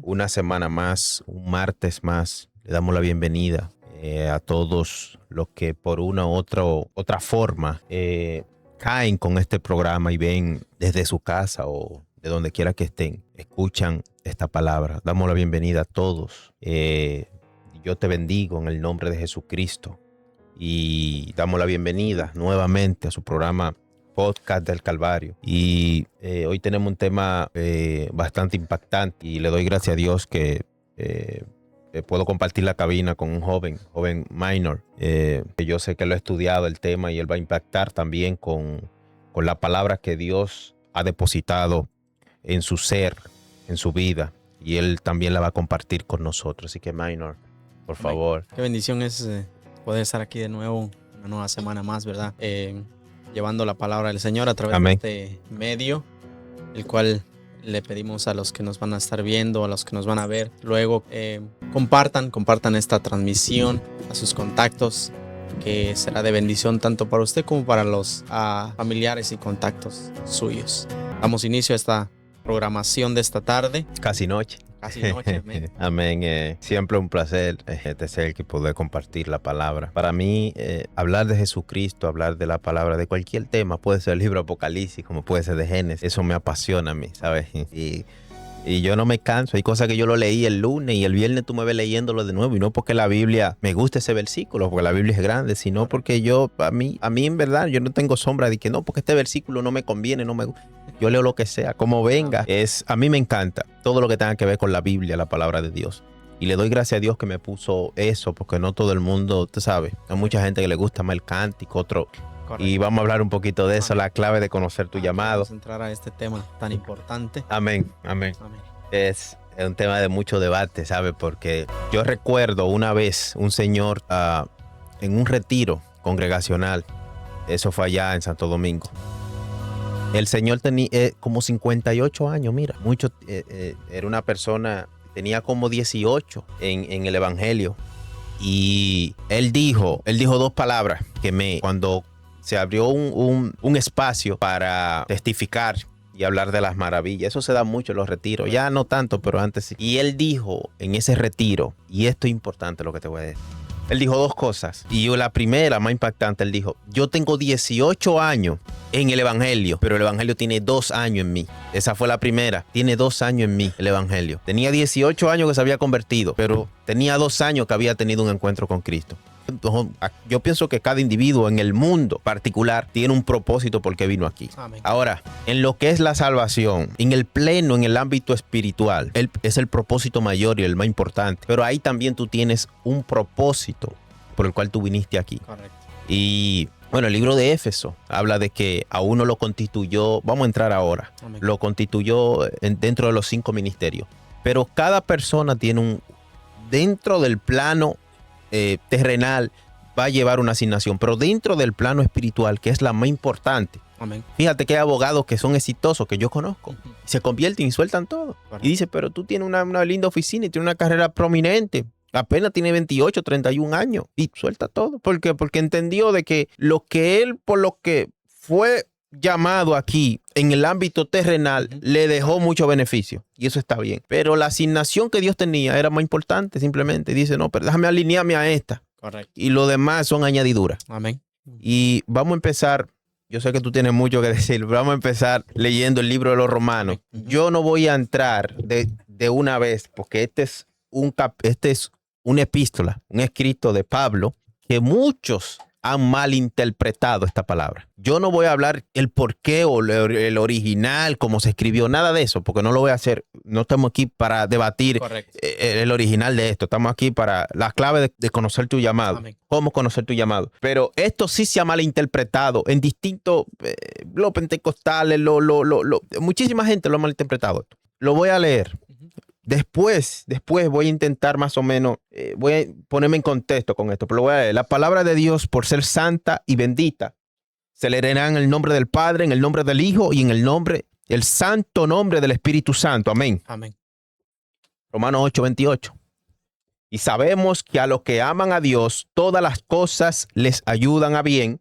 Una semana más, un martes más. Le damos la bienvenida a todos los que por una u otra forma caen con este programa y ven desde su casa o de donde quiera que estén, escuchan esta palabra. Damos la bienvenida a todos. Yo te bendigo en el nombre de Jesucristo y damos la bienvenida nuevamente a su programa Podcast del Calvario. Y hoy tenemos un tema bastante impactante y le doy gracias a Dios que puedo compartir la cabina con un joven minor, que yo sé que lo ha estudiado el tema y él va a impactar también con la palabra que Dios ha depositado en su ser, en su vida, y él también la va a compartir con nosotros. Así que minor, por favor. Qué bendición es poder estar aquí de nuevo, una nueva semana más, ¿verdad? Llevando la palabra del Señor a través Amén. de este medio, el cual le pedimos a los que nos van a estar viendo, a los que nos van a ver luego, compartan esta transmisión a sus contactos, que será de bendición tanto para usted como para los familiares y contactos suyos. Damos inicio a esta programación de esta tarde. Casi noche. Casi noche, amén. Amén. Siempre un placer ser que poder compartir la palabra. Para mí, hablar de Jesucristo, hablar de la palabra, de cualquier tema, puede ser el libro Apocalipsis, como puede ser de Génesis. Eso me apasiona a mí, ¿sabes? Y yo no me canso. Hay cosas que yo lo leí el lunes y el viernes tú me ves leyéndolo de nuevo. Y no porque la Biblia me guste ese versículo, porque la Biblia es grande, sino porque a mí en verdad, yo no tengo sombra de que no, porque este versículo no me conviene, no me gusta. Yo leo lo que sea, como venga. A mí me encanta todo lo que tenga que ver con la Biblia, la palabra de Dios. Y le doy gracias a Dios que me puso eso, porque no todo el mundo, tú sabes, hay mucha gente que le gusta más el cántico, otro. Correcto. Y vamos a hablar un poquito de eso, la clave de conocer tu llamado. Vamos a entrar a este tema tan importante. Amén. Es un tema de mucho debate, ¿sabes? Porque yo recuerdo una vez un señor en un retiro congregacional, eso fue allá en Santo Domingo. El señor tenía como 58 años, mira, era una persona, tenía como 18 en el evangelio. Y él dijo dos palabras cuando se abrió un espacio para testificar y hablar de las maravillas. Eso se da mucho en los retiros, ya no tanto, pero antes sí. Y él dijo en ese retiro, y esto es importante lo que te voy a decir, él dijo dos cosas, y la primera, más impactante, él dijo: yo tengo 18 años en el evangelio, pero el evangelio tiene 2 años en mí. Esa fue la primera, tiene 2 años en mí el evangelio. Tenía 18 años que se había convertido, pero tenía 2 años que había tenido un encuentro con Cristo. Yo pienso que cada individuo en el mundo particular tiene un propósito por qué vino aquí. Amén. Ahora, en lo que es la salvación, en el ámbito espiritual, es el propósito mayor y el más importante. Pero ahí también tú tienes un propósito por el cual tú viniste aquí. Correcto. Y bueno, el libro de Éfeso habla de que a uno lo constituyó, vamos a entrar ahora, Amén. lo constituyó dentro de los 5 ministerios. Pero cada persona tiene dentro del plano terrenal va a llevar una asignación, pero dentro del plano espiritual, que es la más importante. Amén. Fíjate que hay abogados que son exitosos, que yo conozco, se convierten y sueltan todo. Correcto. Y dice: pero tú tienes una linda oficina y tienes una carrera prominente, apenas tiene 28, 31 años y suelta todo. ¿Por qué? Porque entendió de que por lo que fue llamado aquí en el ámbito terrenal, le dejó mucho beneficio, y eso está bien, pero la asignación que Dios tenía era más importante. Simplemente dice: no, pero déjame alinearme a esta. Correcto. Y lo demás son añadiduras. Amén. Y vamos a empezar. Yo sé que tú tienes mucho que decir. Vamos a empezar leyendo el libro de los Romanos. Yo no voy a entrar de una vez, porque este es una epístola, un escrito de Pablo, que muchos han malinterpretado esta palabra. Yo no voy a hablar el porqué o el original, cómo se escribió, nada de eso, porque no lo voy a hacer. No estamos aquí para debatir el original de esto. Estamos aquí para las claves de conocer tu llamado. Amén. Cómo conocer tu llamado. Pero esto sí se ha malinterpretado en distintos, los pentecostales, muchísima gente lo ha malinterpretado. Lo voy a leer. Después voy a intentar más o menos, voy a ponerme en contexto con esto, pero lo voy a leer. La palabra de Dios, por ser santa y bendita, se leerá en el nombre del Padre, en el nombre del Hijo y en el santo nombre del Espíritu Santo. Amén. Amén. Romanos 8:28. Y sabemos que a los que aman a Dios, todas las cosas les ayudan a bien.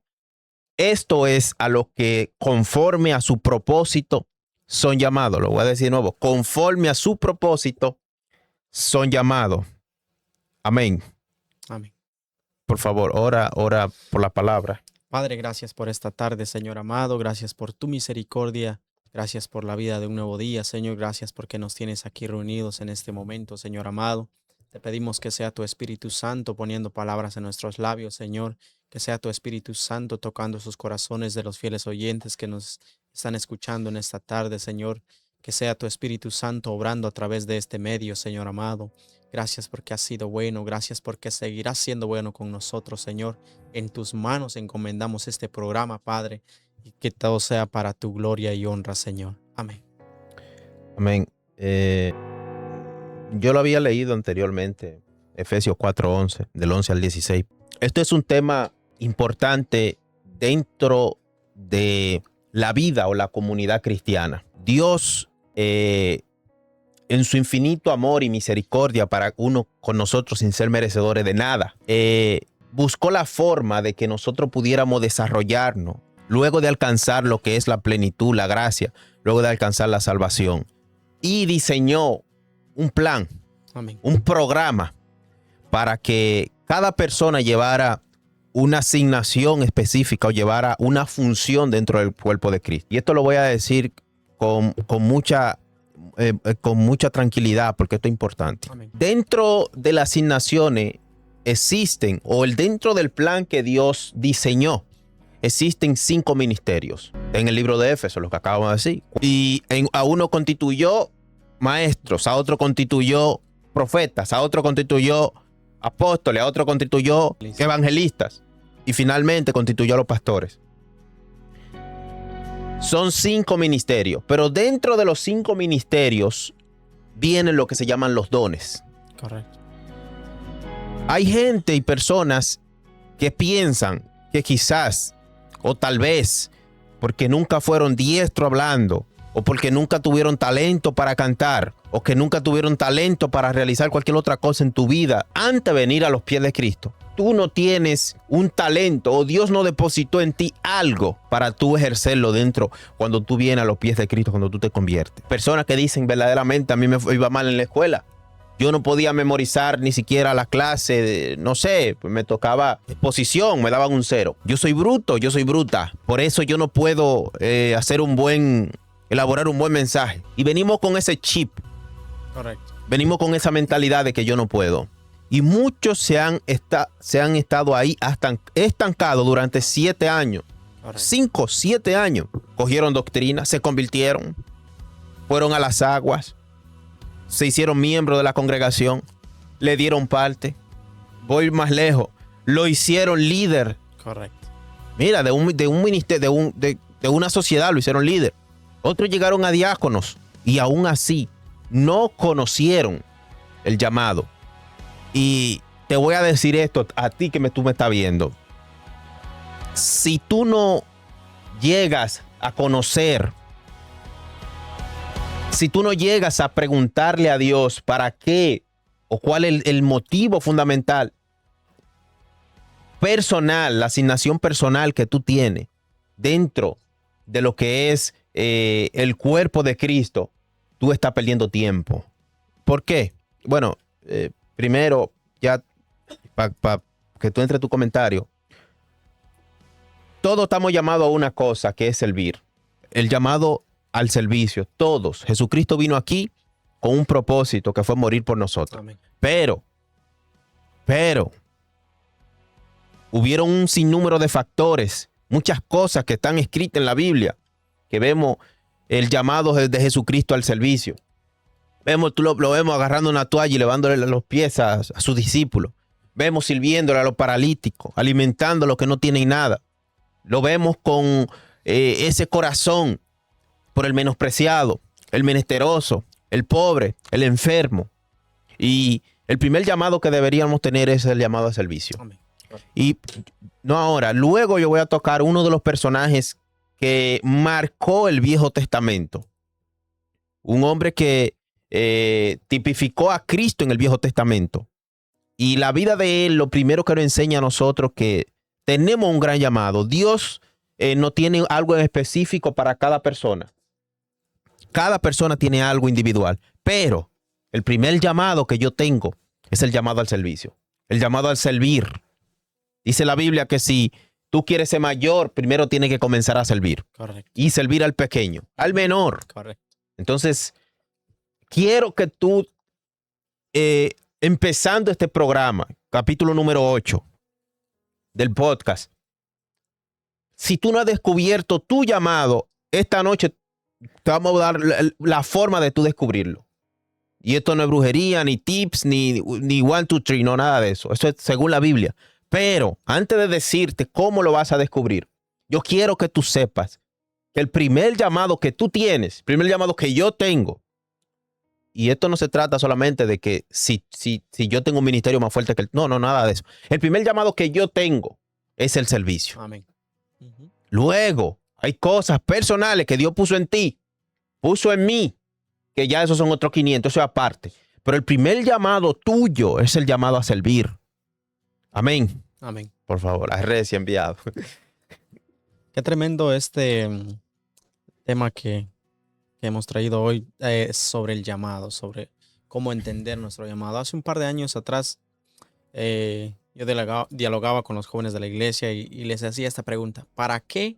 Esto es, a los que conforme a su propósito son llamados. Lo voy a decir de nuevo: conforme a su propósito son llamados. Amén. Amén. Por favor, ora por la palabra. Padre, gracias por esta tarde, Señor amado. Gracias por tu misericordia. Gracias por la vida de un nuevo día, Señor. Gracias porque nos tienes aquí reunidos en este momento, Señor amado. Te pedimos que sea tu Espíritu Santo poniendo palabras en nuestros labios, Señor. Que sea tu Espíritu Santo tocando sus corazones de los fieles oyentes que nos están escuchando en esta tarde, Señor. Que sea tu Espíritu Santo obrando a través de este medio, Señor amado. Gracias porque has sido bueno. Gracias porque seguirás siendo bueno con nosotros, Señor. En tus manos encomendamos este programa, Padre. Y que todo sea para tu gloria y honra, Señor. Amén. Amén. Yo lo había leído anteriormente, Efesios 4:11, del 11 al 16. Esto es un tema importante dentro de la vida o la comunidad cristiana. Dios, en su infinito amor y misericordia para uno con nosotros sin ser merecedores de nada, buscó la forma de que nosotros pudiéramos desarrollarnos luego de alcanzar lo que es la plenitud, la gracia, luego de alcanzar la salvación. Y diseñó un plan, Amén. un programa para que cada persona llevara una asignación específica o llevara una función dentro del cuerpo de Cristo. Y esto lo voy a decir con mucha tranquilidad porque esto es importante. Amén. Dentro de las asignaciones existen, o dentro del plan que Dios diseñó, existen 5 ministerios. En el libro de Éfeso, lo que acabamos de decir. Y a uno constituyó maestros, a otro constituyó profetas, a otro constituyó apóstoles, a otro constituyó evangelistas y finalmente constituyó a los pastores. Son 5 ministerios, pero dentro de los 5 ministerios vienen lo que se llaman los dones. Correcto. Hay gente y personas que piensan que quizás o tal vez porque nunca fueron diestros hablando, o porque nunca tuvieron talento para cantar, o que nunca tuvieron talento para realizar cualquier otra cosa en tu vida antes de venir a los pies de Cristo, tú no tienes un talento, o Dios no depositó en ti algo para tú ejercerlo dentro cuando tú vienes a los pies de Cristo, cuando tú te conviertes. Personas que dicen verdaderamente, a mí me iba mal en la escuela. Yo no podía memorizar ni siquiera la clase, no sé, pues me tocaba exposición, me daban un 0. Yo soy bruto, yo soy bruta. Por eso yo no puedo elaborar un buen mensaje. Y venimos con ese chip. Correcto. Venimos con esa mentalidad de que yo no puedo. Y muchos se han estado ahí hasta estancados durante 7 años. Correcto. 5, 7 años. Cogieron doctrina, se convirtieron, fueron a las aguas, se hicieron miembros de la congregación, le dieron parte. Voy más lejos, lo hicieron líder. Correcto. Mira, de un ministerio, de una sociedad lo hicieron líder. Otros llegaron a diáconos y aún así no conocieron el llamado. Y te voy a decir esto a ti que tú me estás viendo. Si tú no llegas a conocer, si tú no llegas a preguntarle a Dios para qué o cuál es el motivo fundamental personal, la asignación personal que tú tienes dentro de lo que es el cuerpo de Cristo, tú estás perdiendo tiempo. ¿Por qué? Bueno, primero, ya para que tú entre tu comentario, todos estamos llamados a una cosa que es servir. El llamado al servicio, todos. Jesucristo vino aquí con un propósito que fue morir por nosotros. Amén. Pero, hubieron un sinnúmero de factores, muchas cosas que están escritas en la Biblia, que vemos el llamado de Jesucristo al servicio. Lo vemos agarrando una toalla y levándole los pies a sus discípulos. Vemos sirviéndole a los paralíticos, alimentando a los que no tienen nada. Lo vemos con ese corazón por el menospreciado, el menesteroso, el pobre, el enfermo. Y el primer llamado que deberíamos tener es el llamado al servicio. Amén. Y no ahora, luego yo voy a tocar uno de los personajes que marcó el Viejo Testamento. Un hombre que tipificó a Cristo en el Viejo Testamento. Y la vida de él, lo primero que nos enseña a nosotros que tenemos un gran llamado. Dios no tiene algo en específico para cada persona. Cada persona tiene algo individual. Pero El primer llamado que yo tengo es el llamado al servicio, el llamado al servir. Dice la Biblia que si tú quieres ser mayor, primero tienes que comenzar a servir. Correcto. Y servir al pequeño, al menor. Correcto. Entonces, quiero que tú, empezando este programa, capítulo número 8 del podcast, si tú no has descubierto tu llamado, esta noche te vamos a dar la forma de tú descubrirlo. Y esto no es brujería, ni tips, ni 1, 2, 3, no, nada de eso. Eso es según la Biblia. Pero antes de decirte cómo lo vas a descubrir, yo quiero que tú sepas que el primer llamado que tú tienes, el primer llamado que yo tengo, y esto no se trata solamente de que si yo tengo un ministerio más fuerte que el... No, nada de eso. El primer llamado que yo tengo es el servicio. Amén. Luego, hay cosas personales que Dios puso en ti, puso en mí, que ya esos son otros 500, eso es aparte. Pero el primer llamado tuyo es el llamado a servir. Amén. Amén. Por favor, a recién enviado. Qué tremendo tema que hemos traído hoy sobre el llamado, sobre cómo entender nuestro llamado. Hace un par de años atrás, yo dialogaba con los jóvenes de la iglesia y les hacía esta pregunta: ¿para qué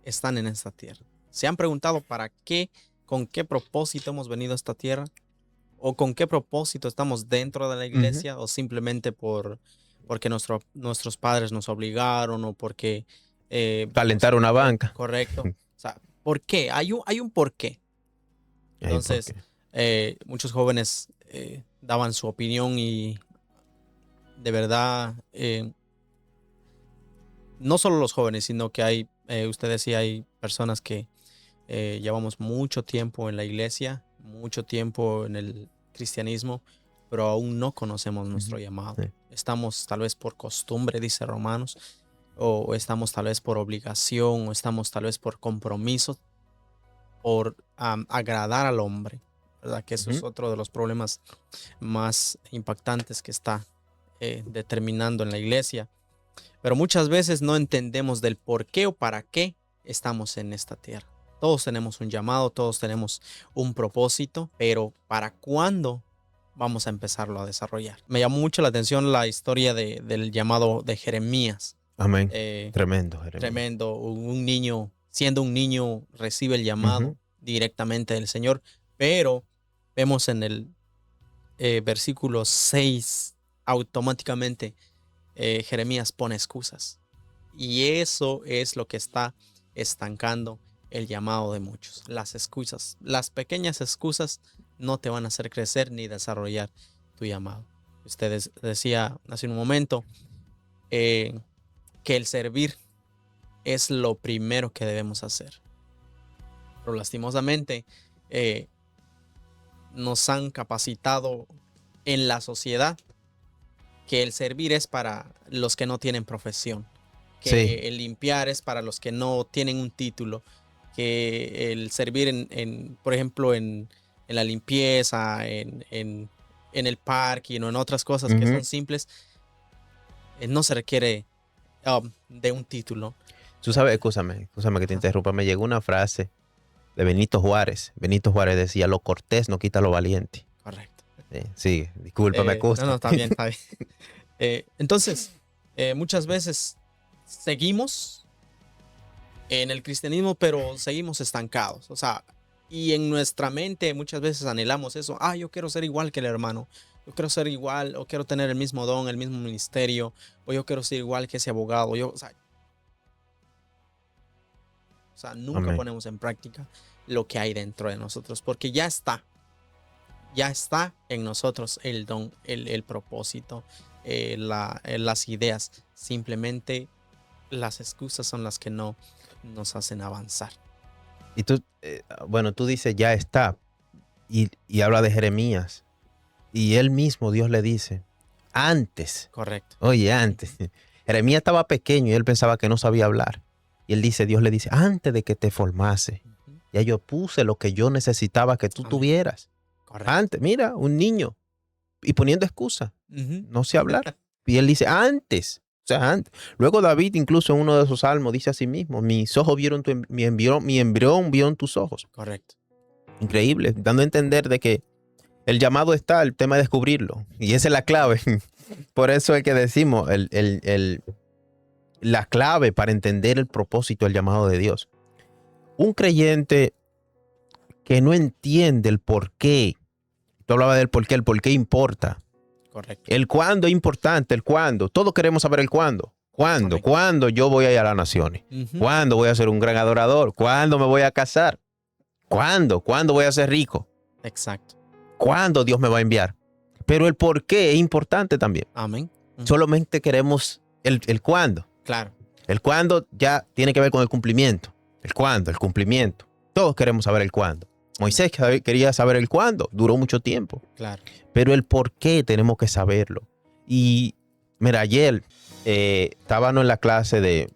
están en esta tierra? ¿Se han preguntado para qué, con qué propósito hemos venido a esta tierra? ¿O con qué propósito estamos dentro de la iglesia? ¿O simplemente porque nuestros padres nos obligaron o porque... calentar una banca. Correcto. O sea, ¿por qué? Hay un por qué. Entonces, muchos jóvenes daban su opinión y de verdad, no solo los jóvenes, sino que hay, usted decía, hay personas que llevamos mucho tiempo en la iglesia, mucho tiempo en el cristianismo, pero aún no conocemos nuestro llamado. Sí. Estamos tal vez por costumbre, dice Romanos, o estamos tal vez por obligación, o estamos tal vez por compromiso, por agradar al hombre, ¿verdad? Que eso es otro de los problemas más impactantes que está determinando en la iglesia. Pero muchas veces no entendemos del por qué o para qué estamos en esta tierra. Todos tenemos un llamado, todos tenemos un propósito, pero ¿para cuándo vamos a empezarlo a desarrollar? Me llamó mucho la atención la historia del llamado de Jeremías. Amén. Tremendo, Jeremías. Tremendo. Un niño, siendo un niño, recibe el llamado directamente del Señor, pero vemos en el versículo 6, automáticamente Jeremías pone excusas. Y eso es lo que está estancando el llamado de muchos. Las excusas, las pequeñas excusas no te van a hacer crecer ni desarrollar tu llamado. Ustedes decía hace un momento que el servir es lo primero que debemos hacer. Pero lastimosamente nos han capacitado en la sociedad que el servir es para los que no tienen profesión, que el limpiar es para los que no tienen un título, que el servir por ejemplo, en la limpieza, en el parque o en otras cosas que son simples, no se requiere de un título. Tú sabes, escúchame que te interrumpa, me llegó una frase de Benito Juárez. Benito Juárez decía: lo cortés no quita lo valiente. Correcto. Sí, discúlpame, No, está bien, está bien. Entonces, muchas veces seguimos en el cristianismo, pero seguimos estancados. O sea, y en nuestra mente muchas veces anhelamos eso. Yo quiero ser igual que el hermano. Yo quiero ser igual, o quiero tener el mismo don, el mismo ministerio, o yo quiero ser igual que ese abogado. O sea, nunca ponemos en práctica lo que hay dentro de nosotros, porque ya está en nosotros el don, el propósito, las ideas. Simplemente las excusas son las que no nos hacen avanzar. Y tú, tú dices ya está, y habla de Jeremías, y él mismo, Dios le dice, antes. Correcto. Oye, antes. Jeremías estaba pequeño y él pensaba que no sabía hablar. Y él dice, Dios le dice, antes de que te formase, ya yo puse lo que yo necesitaba que tú tuvieras. Correcto. Antes, mira, un niño, y poniendo excusa, no sé hablar. Y él dice, antes. O sea, antes. Luego David, incluso en uno de esos salmos, dice a sí mismo, mis ojos vieron mi embrión vieron tus ojos. Correcto. Increíble, dando a entender de que el llamado está, el tema es descubrirlo. Y esa es la clave. Por eso es que decimos la clave para entender el propósito del llamado de Dios. Un creyente que no entiende el por qué. Tú hablabas del por qué, el por qué importa. Correcto. El cuándo es importante, el cuándo. Todos queremos saber el cuándo. ¿Cuándo? Correcto. ¿Cuándo yo voy a ir a las naciones? ¿Cuándo voy a ser un gran adorador? ¿Cuándo me voy a casar? ¿Cuándo? ¿Cuándo voy a ser rico? Exacto. ¿Cuándo Dios me va a enviar? Pero el por qué es importante también. Amén. Solamente queremos el cuándo. Claro. El cuándo ya tiene que ver con el cumplimiento. El cuándo, el cumplimiento. Todos queremos saber el cuándo. Moisés quería saber el cuándo. Duró mucho tiempo. Claro. Pero el por qué tenemos que saberlo. Y mira, ayer estábamos en la clase de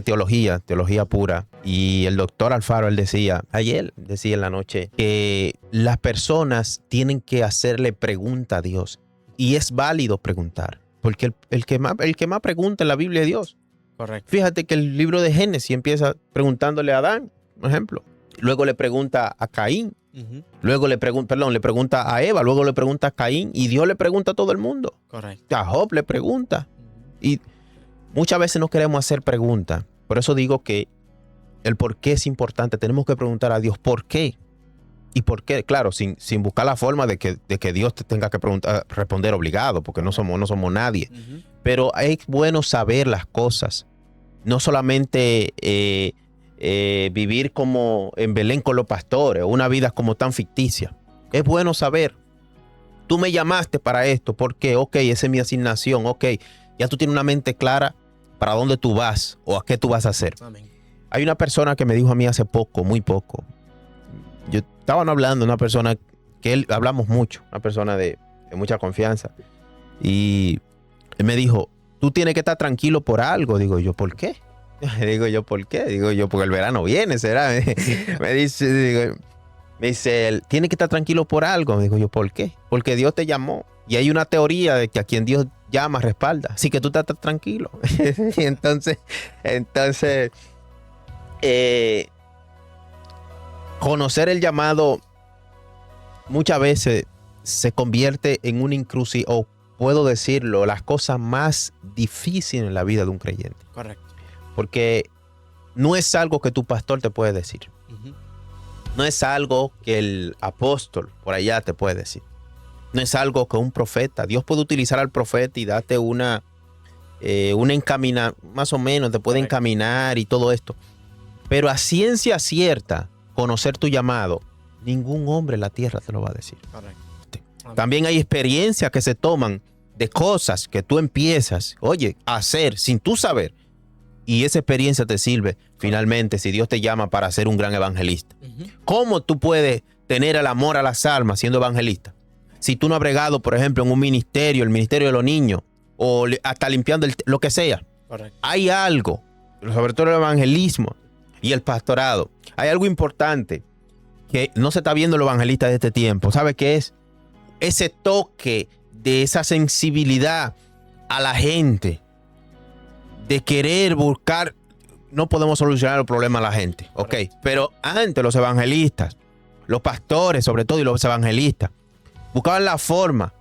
teología pura, y el doctor Alfaro, él decía en la noche, que las personas tienen que hacerle pregunta a Dios. Y es válido preguntar, porque el que más pregunta en la Biblia es Dios. Correcto. Fíjate que el libro de Génesis empieza preguntándole a Adán, por ejemplo. Luego le pregunta a Caín. Luego le pregunta a Eva. Luego le pregunta a Caín. Y Dios le pregunta a todo el mundo. Correcto. A Job le pregunta. Y muchas veces no queremos hacer preguntas. Por eso digo que el por qué es importante. Tenemos que preguntar a Dios por qué. Y por qué, claro, sin buscar la forma de que Dios te tenga que responder obligado, porque no somos nadie. Pero es bueno saber las cosas. No solamente vivir como en Belén con los pastores, una vida como tan ficticia. Es bueno saber. Tú me llamaste para esto, ¿por qué? Ok, esa es mi asignación, ok. Ya tú tienes una mente clara para dónde tú vas o a qué tú vas a hacer. Amén. Hay una persona que me dijo a mí hace poco, muy poco. Yo estaba hablando, una persona que hablamos mucho, una persona de mucha confianza. Y él me dijo, tú tienes que estar tranquilo por algo. Digo yo, ¿por qué? Digo yo, ¿por qué? Digo yo, porque el verano viene, ¿será? Me dice, él, tiene que estar tranquilo por algo. Digo yo, ¿por qué? Porque Dios te llamó. Y hay una teoría de que a quien Dios llama, respalda. Así que tú estás tranquilo. Y entonces, conocer el llamado muchas veces se convierte en una encrucijada, o puedo decirlo, las cosas más difíciles en la vida de un creyente. Correcto. Porque no es algo que tu pastor te puede decir. No es algo que el apóstol por allá te puede decir. No es algo que un profeta. Dios puede utilizar al profeta y darte una encaminar, más o menos, te puede encaminar y todo esto. Pero a ciencia cierta, conocer tu llamado, ningún hombre en la tierra te lo va a decir. Correcto. También hay experiencias que se toman de cosas que tú empiezas, a hacer sin tú saber. Y esa experiencia te sirve finalmente si Dios te llama para ser un gran evangelista. ¿Cómo tú puedes tener el amor a las almas siendo evangelista? Si tú no has bregado, por ejemplo, en un ministerio, el ministerio de los niños, o hasta limpiando lo que sea. Correcto. Hay algo, sobre todo el evangelismo y el pastorado. Hay algo importante que no se está viendo en los evangelistas de este tiempo. ¿Sabe qué es? Ese toque de esa sensibilidad a la gente, de querer buscar. No podemos solucionar el problema a la gente, ok. Pero antes los evangelistas, los pastores sobre todo y los evangelistas, buscaban la forma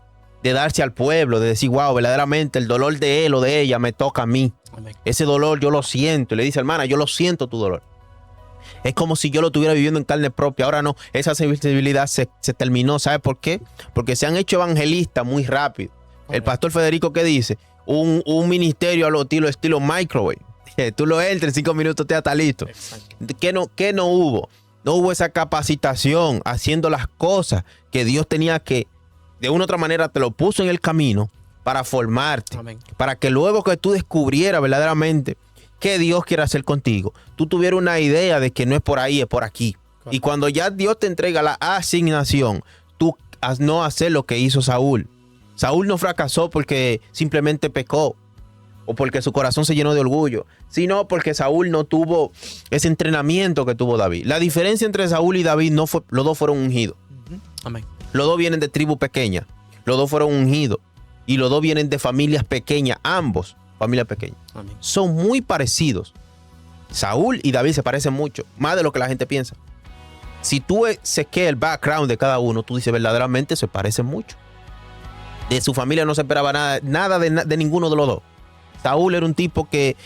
de darse al pueblo, de decir, wow, verdaderamente el dolor de él o de ella me toca a mí. Amén. Ese dolor yo lo siento. Y le dice, hermana, yo lo siento tu dolor. Es como si yo lo estuviera viviendo en carne propia. Ahora no, esa sensibilidad se terminó. ¿Sabe por qué? Porque se han hecho evangelistas muy rápido. Correcto. El pastor Federico, ¿qué dice? Un ministerio a lo estilo microwave. Tú lo entras, en 5 minutos te está listo. ¿Qué no hubo? No hubo esa capacitación haciendo las cosas que Dios tenía que, de una u otra manera, te lo puso en el camino para formarte. Amén. Para que luego que tú descubrieras verdaderamente qué Dios quiere hacer contigo, tú tuvieras una idea de que no es por ahí, es por aquí. Correcto. Y cuando ya Dios te entrega la asignación, tú no hacer lo que hizo Saúl. Saúl no fracasó porque simplemente pecó o porque su corazón se llenó de orgullo, sino porque Saúl no tuvo ese entrenamiento que tuvo David. La diferencia entre Saúl y David no fue, los dos fueron ungidos. Amén. Los dos vienen de tribus pequeñas, los dos fueron ungidos y los dos vienen de familias pequeñas, ambos familias pequeñas. Amén. Son muy parecidos. Saúl y David se parecen mucho, más de lo que la gente piensa. si tú chequeas el background de cada uno, tú dices verdaderamente se parecen mucho. De su familia no se esperaba nada de ninguno de los dos. Saúl era un tipo que,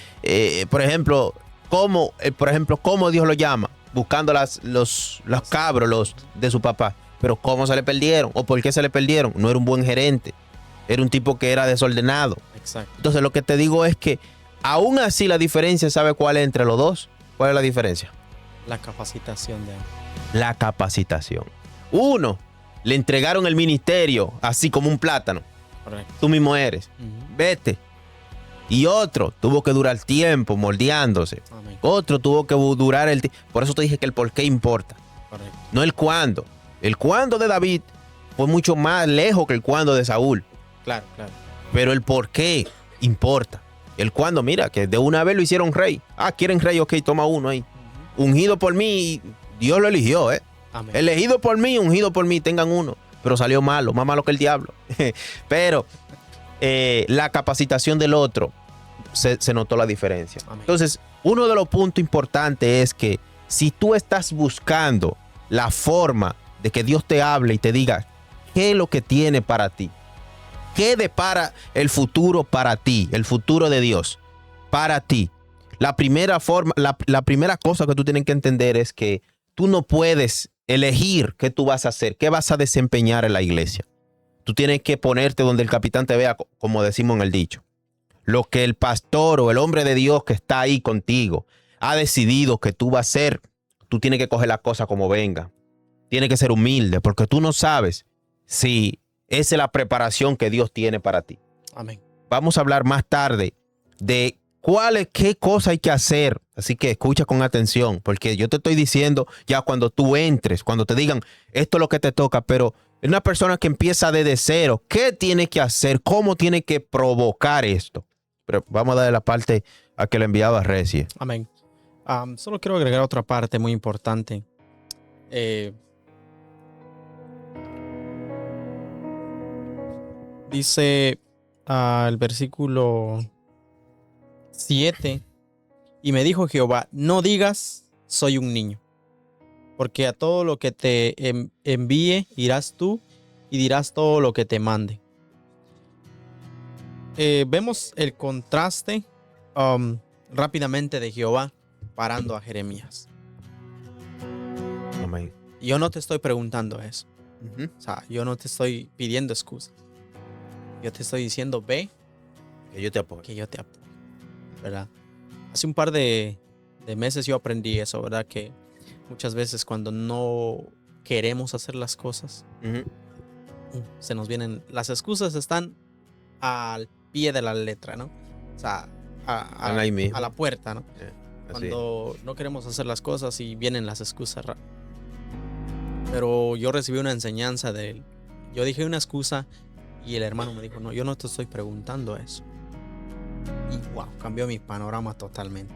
por ejemplo, cómo Dios lo llama, buscando los cabros de su papá. Pero cómo se le perdieron o por qué se le perdieron. No era un buen gerente. Era un tipo que era desordenado. Exacto. Entonces lo que te digo es que aún así la diferencia, ¿sabe cuál es entre los dos? ¿Cuál es la diferencia? La capacitación de él. La capacitación. Uno, le entregaron el ministerio así como un plátano. Correcto. Tú mismo eres. Vete. Y otro tuvo que durar tiempo moldeándose. Amén. Otro tuvo que durar el tiempo. Por eso te dije que el por qué importa. Correcto. No el cuándo. El cuándo de David fue mucho más lejos que el cuándo de Saúl. Claro, claro. Pero el por qué importa. El cuándo, mira, que de una vez lo hicieron rey. Ah, quieren rey, ok, toma uno ahí. Ungido por mí, Dios lo eligió, ¿eh? Amén. Elegido por mí, ungido por mí, tengan uno. Pero salió malo, más malo que el diablo. Pero la capacitación del otro, se notó la diferencia. Amén. Entonces, uno de los puntos importantes es que si tú estás buscando la forma de que Dios te hable y te diga qué es lo que tiene para ti, qué depara el futuro para ti, el futuro de Dios para ti, la primera cosa que tú tienes que entender es que tú no puedes elegir qué tú vas a hacer, qué vas a desempeñar en la iglesia. Tú tienes que ponerte donde el capitán te vea, como decimos en el dicho. Lo que el pastor o el hombre de Dios que está ahí contigo ha decidido que tú vas a hacer, tú tienes que coger las cosas como venga. Tienes que ser humilde porque tú no sabes si esa es la preparación que Dios tiene para ti. Amén. Vamos a hablar más tarde de qué cosa hay que hacer. Así que escucha con atención, porque yo te estoy diciendo ya cuando tú entres, cuando te digan esto es lo que te toca, pero es una persona que empieza desde cero. ¿Qué tiene que hacer? ¿Cómo tiene que provocar esto? Pero vamos a darle la parte a que le enviaba Reci. Amén. Solo quiero agregar otra parte muy importante. Dice el versículo 7, y me dijo Jehová, no digas, soy un niño, porque a todo lo que te envíe irás tú y dirás todo lo que te mande. Vemos el contraste rápidamente de Jehová parando a Jeremías. Amén. Yo no te estoy preguntando eso. Uh-huh. O sea, yo no te estoy pidiendo excusas. Yo te estoy diciendo, ve, Que yo te apoyo. que yo te apoyo, ¿verdad? Hace un par de meses yo aprendí eso, ¿verdad? Que muchas veces cuando no queremos hacer las cosas, Uh-huh. se nos vienen, las excusas están al pie de la letra, ¿no? O sea, Están ahí mismo. a la puerta, ¿no? Así. Cuando no queremos hacer las cosas y vienen las excusas. Pero yo recibí una enseñanza de él. Yo dije una excusa y el hermano me dijo, no, yo no te estoy preguntando eso. Y wow, cambió mi panorama totalmente.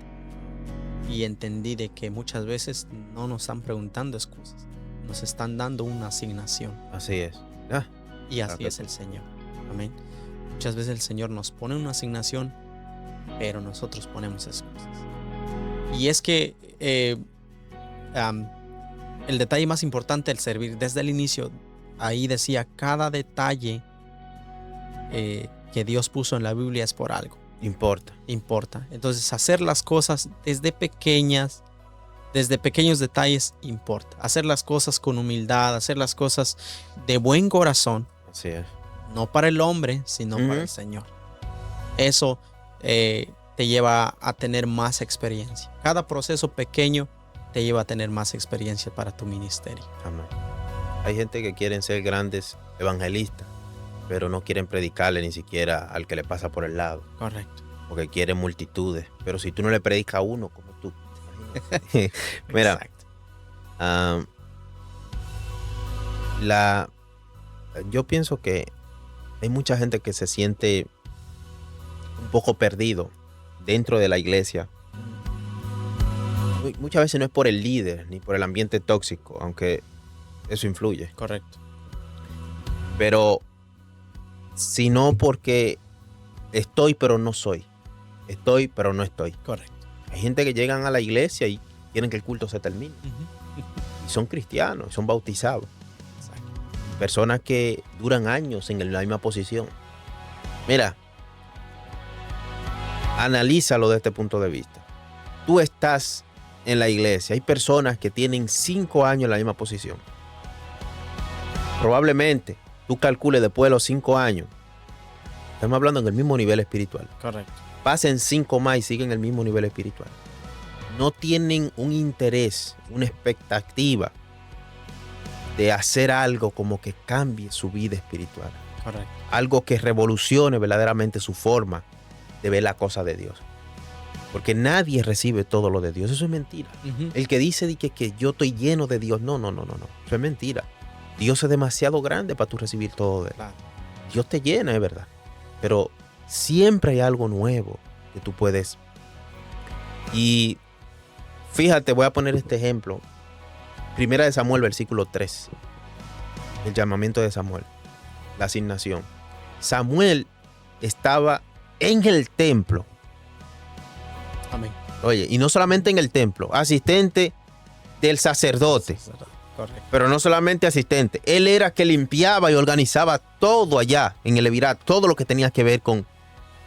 Y entendí de que muchas veces no nos están preguntando excusas. Nos están dando una asignación. Así es. Y así es el Señor. Amén. Muchas veces el Señor nos pone una asignación, pero nosotros ponemos excusas. Y es que el detalle más importante del servir, desde el inicio, ahí decía, cada detalle que Dios puso en la Biblia es por algo. Importa. Entonces, hacer las cosas desde pequeños detalles importa. Hacer las cosas con humildad, hacer las cosas de buen corazón. Así es. No para el hombre, sino para el Señor. Eso te lleva a tener más experiencia. Cada proceso pequeño te lleva a tener más experiencia para tu ministerio. Amén. Hay gente que quieren ser grandes evangelistas, pero no quieren predicarle ni siquiera al que le pasa por el lado. Correcto. Porque quieren multitudes. Pero si tú no le predicas a uno como tú. Mira, Exacto. Yo pienso que hay mucha gente que se siente un poco perdido dentro de la iglesia. Muchas veces no es por el líder ni por el ambiente tóxico, aunque eso influye. Correcto. Pero sino porque estoy pero no soy. Estoy pero no estoy. Correcto. Hay gente que llegan a la iglesia y quieren que el culto se termine. son cristianos, son bautizados. Exacto. Personas que duran años en la misma posición. Mira, analízalo desde este punto de vista. Tú estás en la iglesia, hay personas que tienen 5 años en la misma posición. Probablemente tú calcules después de los 5 años, estamos hablando en el mismo nivel espiritual. Correcto. Pasen 5 más y siguen en el mismo nivel espiritual. No tienen un interés, una expectativa de hacer algo como que cambie su vida espiritual. Correcto. Algo que revolucione verdaderamente su forma de ver la cosa de Dios. Porque nadie recibe todo lo de Dios. Eso es mentira. Uh-huh. El que dice que yo estoy lleno de Dios, no. Eso es mentira. Dios es demasiado grande para tú recibir todo de él. Claro. Dios te llena, es verdad. Pero siempre hay algo nuevo que tú puedes. Y fíjate, voy a poner este ejemplo. Primera de Samuel, versículo 3. El llamamiento de Samuel. La asignación. Samuel estaba en el templo. Amén. Oye, y no solamente en el templo, asistente del sacerdote. Correcto. Pero no solamente asistente. Él era que limpiaba y organizaba todo allá en el Levirat, todo lo que tenía que ver con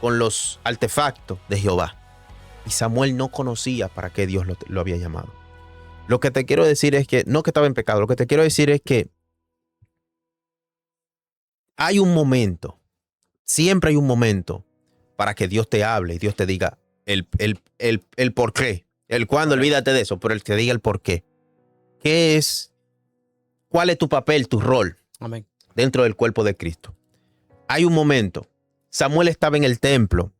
los artefactos de Jehová. Y Samuel no conocía para qué Dios lo había llamado. Lo que te quiero decir es que, no que estaba en pecado, lo que te quiero decir es que hay un momento, siempre hay un momento para que Dios te hable y Dios te diga el por qué. El cuándo, olvídate de eso, pero él te diga el por qué. ¿Qué es? ¿Cuál es tu papel, tu rol Amén. dentro del cuerpo de Cristo? Hay un momento. Samuel estaba en el templo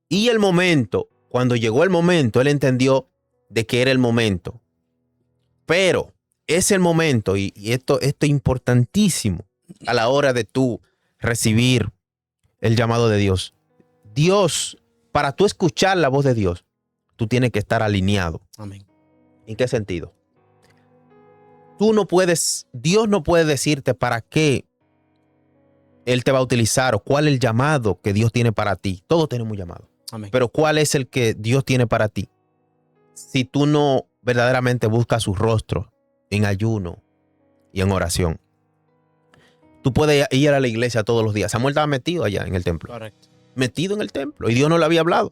y el momento, cuando llegó el momento, él entendió de que era el momento. Pero es el momento, y esto es importantísimo a la hora de tú recibir el llamado de Dios. Dios, para tú escuchar la voz de Dios, tú tienes que estar alineado. Amén. ¿En qué sentido? Dios no puede decirte para qué Él te va a utilizar o cuál es el llamado que Dios tiene para ti. Todos tenemos un llamado. Amén. Pero ¿cuál es el que Dios tiene para ti? Si tú no verdaderamente buscas su rostro en ayuno y en oración. Tú puedes ir a la iglesia todos los días. Samuel estaba metido allá en el templo. Correcto. Metido en el templo y Dios no le había hablado.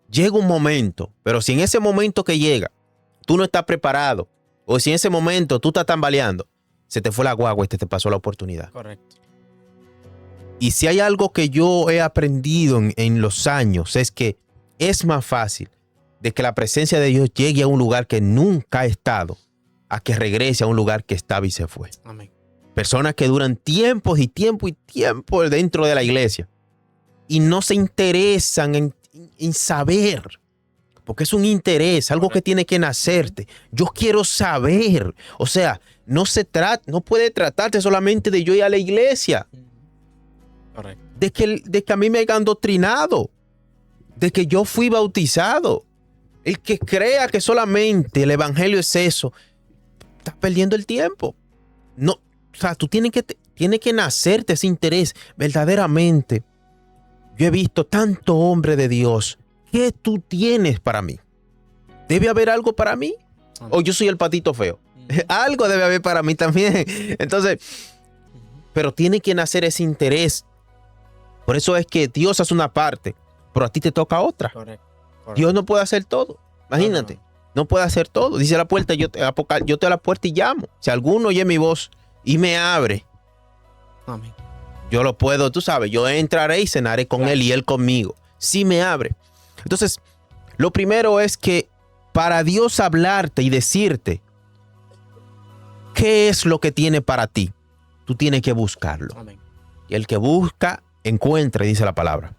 Llega un momento, pero si en ese momento que llega tú no estás preparado o si en ese momento tú estás tambaleando, se te fue la guagua y te pasó la oportunidad. Correcto. Y si hay algo que yo he aprendido en los años es que es más fácil de que la presencia de Dios llegue a un lugar que nunca ha estado a que regrese a un lugar que estaba y se fue. Amén. Personas que duran tiempos y tiempo y tiempo dentro de la iglesia y no se interesan en saber, porque es un interés, algo que tiene que nacerte. Yo quiero saber. O sea, no puede tratarse solamente de yo ir a la iglesia, Correcto. de que a mí me hayan doctrinado, de que yo fui bautizado. El que crea que solamente el evangelio es eso, está perdiendo el tiempo. No, o sea, tú tienes que nacerte ese interés verdaderamente. Yo he visto tanto hombre de Dios. ¿Qué tú tienes para mí? ¿Debe haber algo para mí? ¿O yo soy el patito feo? Algo debe haber para mí también. Entonces, pero tiene que nacer ese interés. Por eso es que Dios hace una parte, pero a ti te toca otra. Correcto. Dios no puede hacer todo. Imagínate. No puede hacer todo. Dice la puerta, yo te a la puerta y llamo. Si alguno oye mi voz y me abre, Amén. yo lo puedo, tú sabes, yo entraré y cenaré con él y él conmigo. Si me abre. Entonces, lo primero es que para Dios hablarte y decirte qué es lo que tiene para ti, tú tienes que buscarlo. Amén. Y el que busca, encuentra, dice la palabra.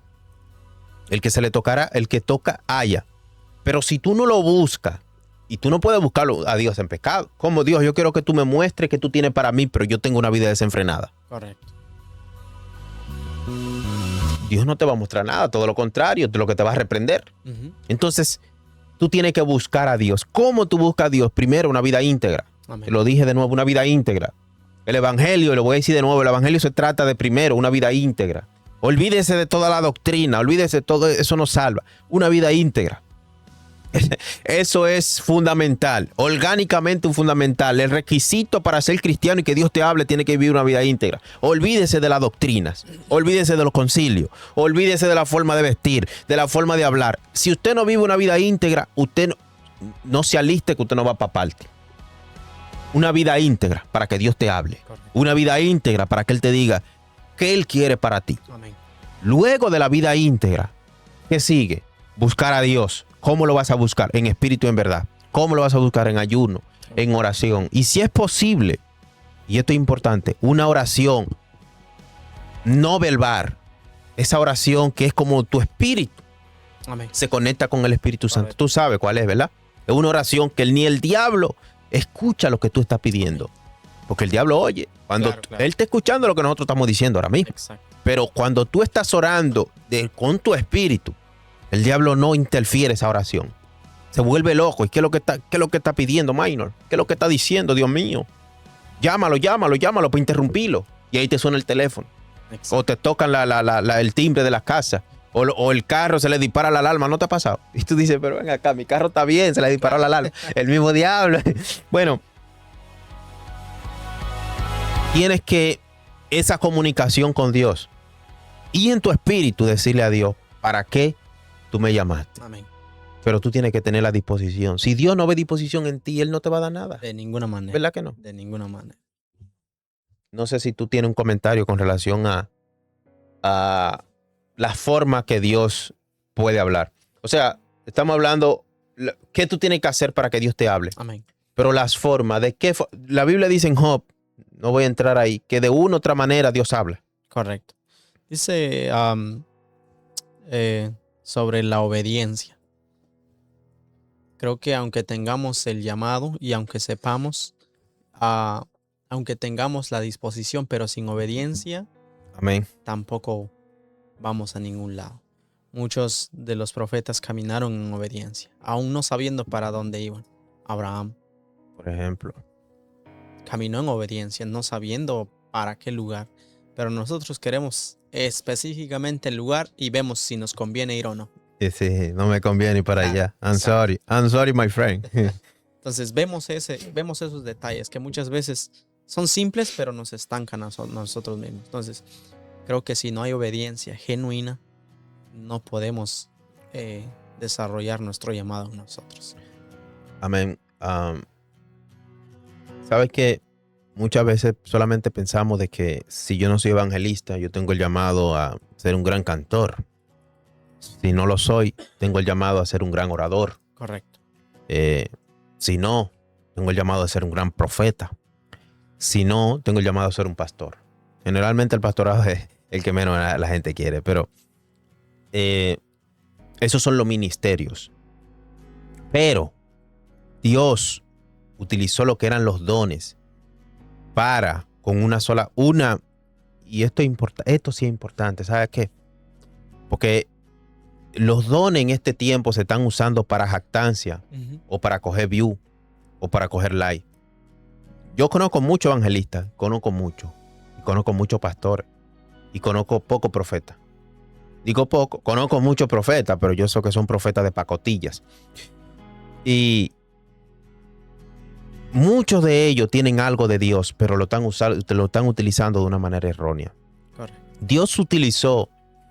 El que se le tocará, el que toca, halla. Pero si tú no lo buscas, y tú no puedes buscarlo a Dios en pecado. Como Dios, yo quiero que tú me muestres qué tú tienes para mí, pero yo tengo una vida desenfrenada. Correcto. Dios no te va a mostrar nada, todo lo contrario, lo que te va a reprender. Entonces, tú tienes que buscar a Dios. ¿Cómo tú buscas a Dios? Primero, una vida íntegra. Amén. Te lo dije de nuevo, una vida íntegra. El evangelio, lo voy a decir de nuevo, el evangelio se trata de primero una vida íntegra. Olvídese de toda la doctrina, olvídese de todo, eso no salva. Una vida íntegra. Eso es fundamental, orgánicamente fundamental. El requisito para ser cristiano y que Dios te hable tiene que vivir una vida íntegra. Olvídese de las doctrinas, olvídese de los concilios, olvídese de la forma de vestir, de la forma de hablar. Si usted no vive una vida íntegra, usted no se aliste que usted no va para parte. Una vida íntegra para que Dios te hable. Correcto. Una vida íntegra para que Él te diga qué Él quiere para ti. Amén. Luego de la vida íntegra, ¿qué sigue? Buscar a Dios. ¿Cómo lo vas a buscar? En espíritu y en verdad. ¿Cómo lo vas a buscar? En ayuno, en oración. Y si es posible, y esto es importante, una oración no verbal. Esa oración que es como tu espíritu Amén. se conecta con el Espíritu Santo. Correcto. Tú sabes cuál es, ¿verdad? Es una oración que ni el diablo escucha lo que tú estás pidiendo. Porque el diablo oye. Cuando Claro. él está escuchando lo que nosotros estamos diciendo ahora mismo. Exacto. Pero cuando tú estás orando con tu espíritu, el diablo no interfiere esa oración. Se vuelve loco. ¿Y qué es lo que está pidiendo, Minor? ¿Qué es lo que está diciendo, Dios mío? Llámalo para interrumpirlo. Y ahí te suena el teléfono. Exacto. O te tocan el timbre de la casa. O el carro se le dispara la alarma. ¿No te ha pasado? Y tú dices, pero ven acá, mi carro está bien, se le disparó la alarma. El mismo diablo. Bueno, tienes que esa comunicación con Dios y en tu espíritu decirle a Dios, ¿para qué tú me llamaste? Amén. Pero tú tienes que tener la disposición. Si Dios no ve disposición en ti, Él no te va a dar nada. De ninguna manera. ¿Verdad que no? De ninguna manera. No sé si tú tienes un comentario con relación a la forma que Dios puede hablar. O sea, estamos hablando, ¿qué tú tienes que hacer para que Dios te hable? Amén. Pero las formas, la Biblia dice en Job, no voy a entrar ahí, que de una u otra manera Dios habla. Correcto. Dice sobre la obediencia. Creo que aunque tengamos el llamado y aunque sepamos, aunque tengamos la disposición, pero sin obediencia, Amén. tampoco vamos a ningún lado. Muchos de los profetas caminaron en obediencia, aún no sabiendo para dónde iban. Abraham Por ejemplo. caminó en obediencia, no sabiendo para qué lugar. Pero nosotros queremos específicamente el lugar y vemos si nos conviene ir o no. Sí, no me conviene ir para allá. I'm Exacto. sorry, my friend. Entonces vemos esos detalles que muchas veces son simples, pero nos estancan a nosotros mismos. Entonces, creo que si no hay obediencia genuina, no podemos desarrollar nuestro llamado en nosotros. Amén. Sabes que muchas veces solamente pensamos de que si yo no soy evangelista, yo tengo el llamado a ser un gran cantor. Si no lo soy, tengo el llamado a ser un gran orador. Correcto. Si no, tengo el llamado a ser un gran profeta. Si no, tengo el llamado a ser un pastor. Generalmente el pastorado es el que menos la gente quiere, pero esos son los ministerios. Pero Dios utilizó lo que eran los dones para, con y esto sí es importante, ¿sabes qué? Porque los dones en este tiempo se están usando para jactancia, o para coger view, o para coger like. Yo conozco muchos evangelistas, conozco muchos pastores, y conozco pocos profetas. Digo poco, conozco muchos profetas, pero yo sé que son profetas de pacotillas. Y muchos de ellos tienen algo de Dios, pero lo están utilizando de una manera errónea. Correcto. Dios utilizó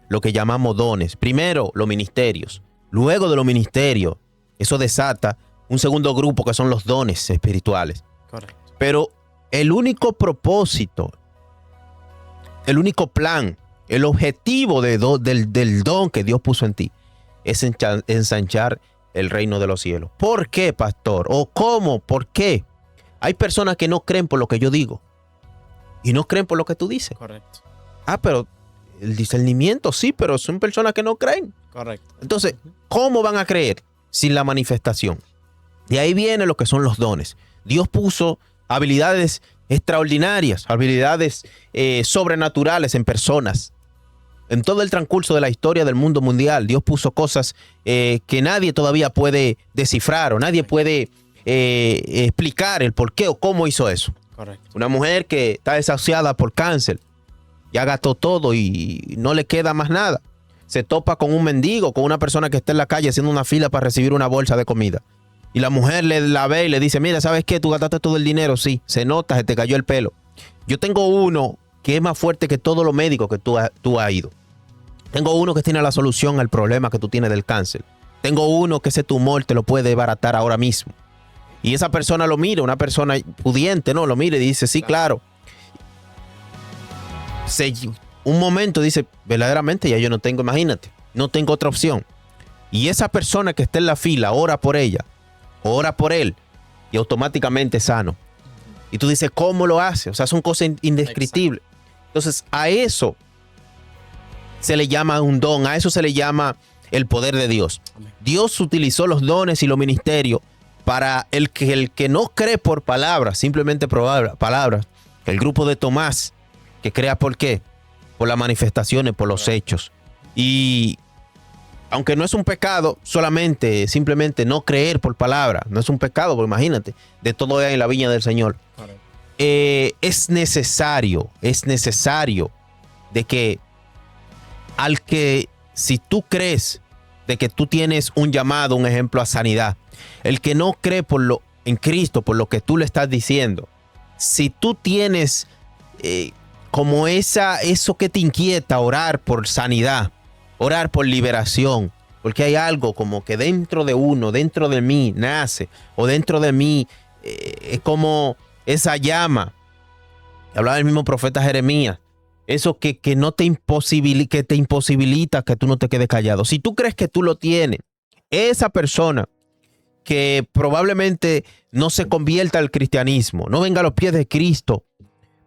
lo que llamamos dones. Primero, los ministerios. Luego de los ministerios, eso desata un segundo grupo que son los dones espirituales. Correcto. Pero el único propósito, el único plan, el objetivo del don que Dios puso en ti es ensanchar el reino de los cielos. ¿Por qué, pastor? ¿O cómo? ¿Por qué? Hay personas que no creen por lo que yo digo y no creen por lo que tú dices. Correcto. Pero el discernimiento sí, pero son personas que no creen. Correcto. Entonces, ¿cómo van a creer sin la manifestación? De ahí viene lo que son los dones. Dios puso habilidades extraordinarias, habilidades sobrenaturales en personas. En todo el transcurso de la historia del mundo mundial, Dios puso cosas que nadie todavía puede descifrar o nadie puede explicar el por qué o cómo hizo eso. Correcto. Una mujer que está desahuciada por cáncer, ya gastó todo y no le queda más nada. se topa con un mendigo, con una persona que está en la calle haciendo una fila para recibir una bolsa de comida. Y la mujer la ve y le dice, mira, ¿sabes qué? Tú gastaste todo el dinero. Sí, se nota, se te cayó el pelo. Yo tengo uno que es más fuerte que todos los médicos que tú has ido. Tengo uno que tiene la solución al problema que tú tienes del cáncer. Tengo uno que ese tumor te lo puede baratar ahora mismo. Y esa persona lo mira, una persona pudiente, ¿no? Lo mira y dice, sí, claro. Un momento dice, verdaderamente ya yo no tengo, imagínate, no tengo otra opción. Y esa persona que está en la fila ora por ella, ora por él y automáticamente sano. Y tú dices, ¿cómo lo hace? O sea, son cosas indescriptibles. Exacto. Entonces, a eso se le llama un don, a eso se le llama el poder de Dios. Amén. Dios utilizó los dones y los ministerios para el que no cree por palabras, simplemente por palabras. El grupo de Tomás, que crea por qué, por las manifestaciones, por los hechos. Y aunque no es un pecado, simplemente no creer por palabra, no es un pecado, porque imagínate, de todo hay en la viña del Señor. Es necesario de que si tú crees de que tú tienes un llamado, un ejemplo a sanidad, el que no cree en Cristo, por lo que tú le estás diciendo, si tú tienes como eso que te inquieta, orar por sanidad, orar por liberación, porque hay algo como que dentro de uno, dentro de mí nace, o dentro de mí es como esa llama. Hablaba el mismo profeta Jeremías, eso que no te imposibilita que tú no te quedes callado. Si tú crees que tú lo tienes, esa persona que probablemente no se convierta al cristianismo, no venga a los pies de Cristo,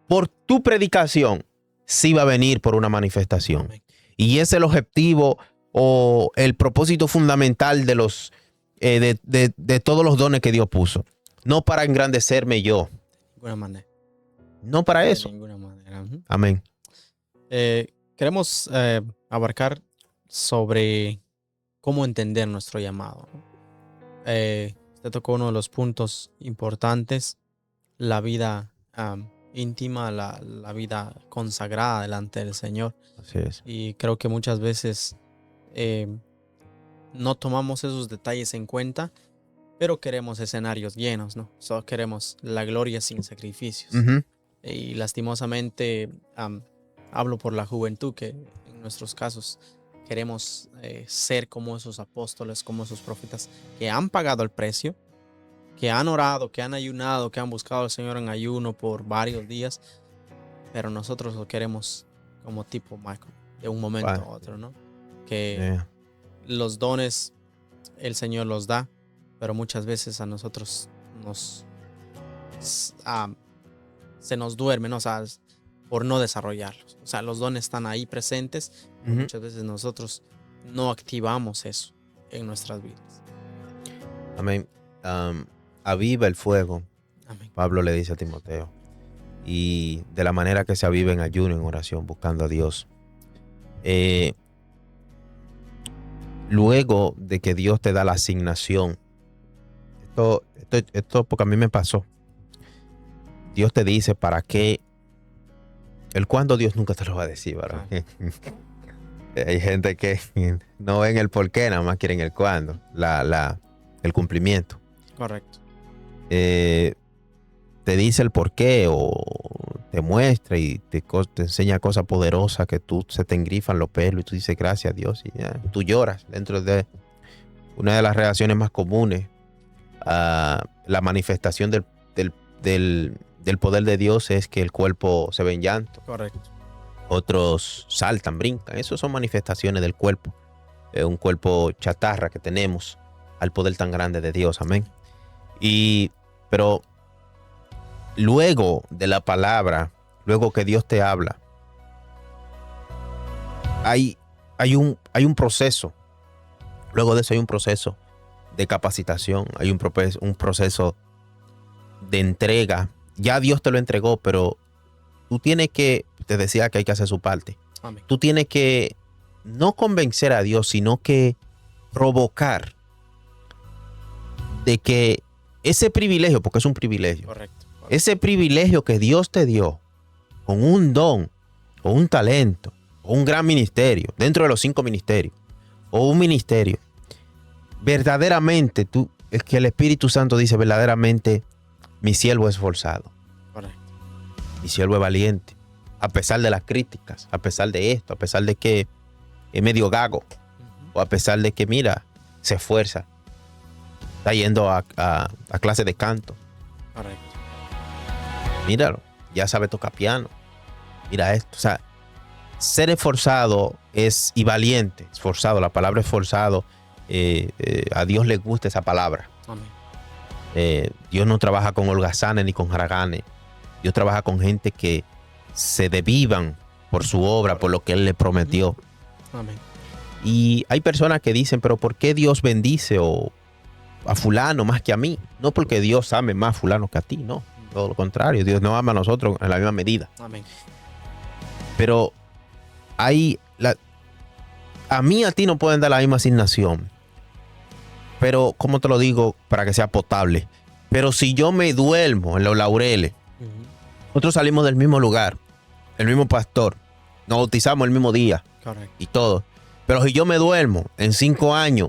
por tu predicación, sí va a venir por una manifestación. Amén. Y ese es el objetivo o el propósito fundamental de todos los dones que Dios puso. No para engrandecerme yo. De ninguna manera. No para eso. De ninguna manera. Amén. Queremos abarcar sobre cómo entender nuestro llamado. Usted tocó uno de los puntos importantes, la vida íntima, la vida consagrada delante del Señor. Así es. Y creo que muchas veces no tomamos esos detalles en cuenta, pero queremos escenarios llenos, ¿no? Solo queremos la gloria sin sacrificios. Uh-huh. Y lastimosamente hablo por la juventud, que en nuestros casos queremos ser como esos apóstoles, como esos profetas que han pagado el precio, que han orado, que han ayunado, que han buscado al Señor en ayuno por varios días, pero nosotros lo queremos como tipo Michael, de un momento a otro, ¿no? Que los dones el Señor los da, pero muchas veces a nosotros se nos duerme, ¿no? O sea, por no desarrollarlos. O sea, los dones están ahí presentes, pero muchas veces nosotros no activamos eso en nuestras vidas. Amén. Aviva el fuego. Amén. Pablo le dice a Timoteo. Y de la manera que se aviva en ayuno, en oración, buscando a Dios. Luego de que Dios te da la asignación, esto porque a mí me pasó. Dios te dice para qué. El cuándo Dios nunca te lo va a decir, ¿verdad? Hay gente que no ven el por qué, nada más quieren el cuándo, el cumplimiento. Correcto. Te dice el por qué o te muestra y te enseña cosas poderosas que se te engrifan los pelos y tú dices gracias a Dios y ya, tú lloras. Dentro de una de las reacciones más comunes a la manifestación del poder de Dios es que el cuerpo se ve en llanto. Correcto. Otros saltan, brincan. Eso son manifestaciones del cuerpo. Un cuerpo chatarra que tenemos al poder tan grande de Dios. Amén. Pero luego de la palabra, luego que Dios te habla, hay un proceso. Luego de eso hay un proceso de capacitación, hay un proceso de entrega. Ya Dios te lo entregó, pero tú tienes que, te decía que hay que hacer su parte. Amén. Tú tienes que no convencer a Dios, sino que provocar de que ese privilegio, porque es un privilegio, Correcto. ese privilegio que Dios te dio con un don, con un talento, o un gran ministerio, dentro de los 5 ministerios, o un ministerio, verdaderamente es que el Espíritu Santo dice verdaderamente, mi siervo es esforzado. Correcto. Mi siervo es valiente. A pesar de las críticas, a pesar de esto, a pesar de que es medio gago, o a pesar de que, mira, se esfuerza. Está yendo a clase de canto. Correcto. Míralo, ya sabe tocar piano. Mira esto. O sea, ser esforzado y valiente. Esforzado, la palabra esforzado, a Dios le gusta esa palabra. Amén. Dios no trabaja con holgazanes ni con haraganes. Dios trabaja con gente que se desvivan por su obra, por lo que Él le prometió. Amén. Y hay personas que dicen, pero ¿por qué Dios bendice a fulano más que a mí? No porque Dios ame más a fulano que a ti, no. Todo lo contrario, Dios nos ama a nosotros en la misma medida. Amén. Pero a mí, a ti no pueden dar la misma asignación. Pero, ¿cómo te lo digo? Para que sea potable. Pero si yo me duermo en los laureles, nosotros salimos del mismo lugar, el mismo pastor, nos bautizamos el mismo día. Correcto. Y todo. Pero si yo me duermo en 5 años,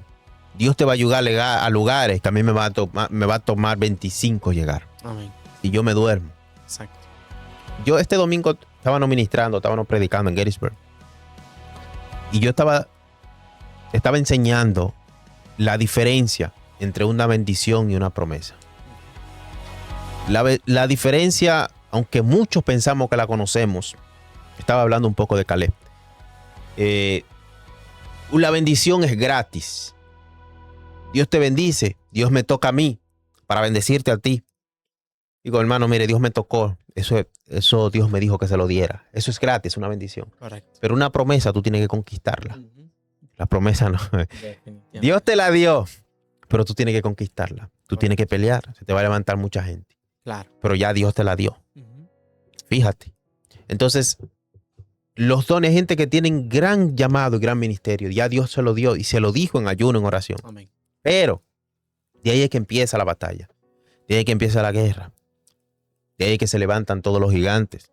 Dios te va a ayudar a lugares que a mí me va a tomar 25 llegar. Amén. Si yo me duermo. Exacto. Yo este domingo estábamos predicando en Gettysburg. Y yo estaba enseñando la diferencia entre una bendición y una promesa. La diferencia, aunque muchos pensamos que la conocemos, estaba hablando un poco de Caleb. La bendición es gratis. Dios te bendice, Dios me toca a mí para bendecirte a ti. Digo, hermano, mire, Dios me tocó. Eso Dios me dijo que se lo diera. Eso es gratis, una bendición. Correcto. Pero una promesa tú tienes que conquistarla. La promesa no. Definitivamente. Dios te la dio, pero tú tienes que conquistarla. Tú tienes que pelear. Se te va a levantar mucha gente. Claro. Pero ya Dios te la dio. Fíjate. Entonces, los dones, gente que tienen gran llamado y gran ministerio, ya Dios se lo dio y se lo dijo en ayuno, en oración. Amén. Pero de ahí es que empieza la batalla. De ahí es que empieza la guerra. De ahí es que se levantan todos los gigantes.